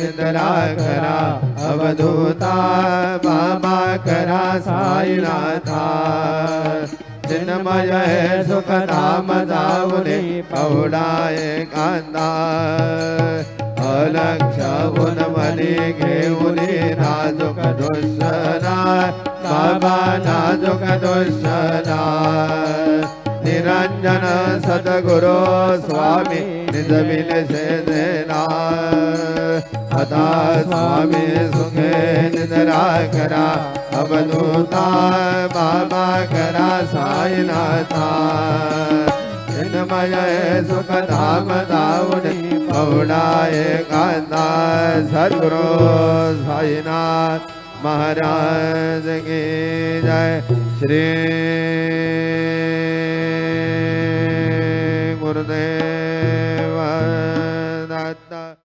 निंद्रा करा अवधूता बाबा करा साईनाथा चिन्मय है सुख धाम जाऊने पौडाए कांदा अलक्ष उन्मनी घेऊनी नाजुक दुष्णा बाबा नाजुक दुष्णा निरंजन सद्गुरु स्वामी निज बिन से देना अदा स्वामी सुखे निद्रा करा अवधूता बाबा करा साईनाथा चिन्मय सुख धाम दाऊनी पौडाए कांदा सद्गुरु साईनाथ महाराज की जय। श्री गुरुदेव।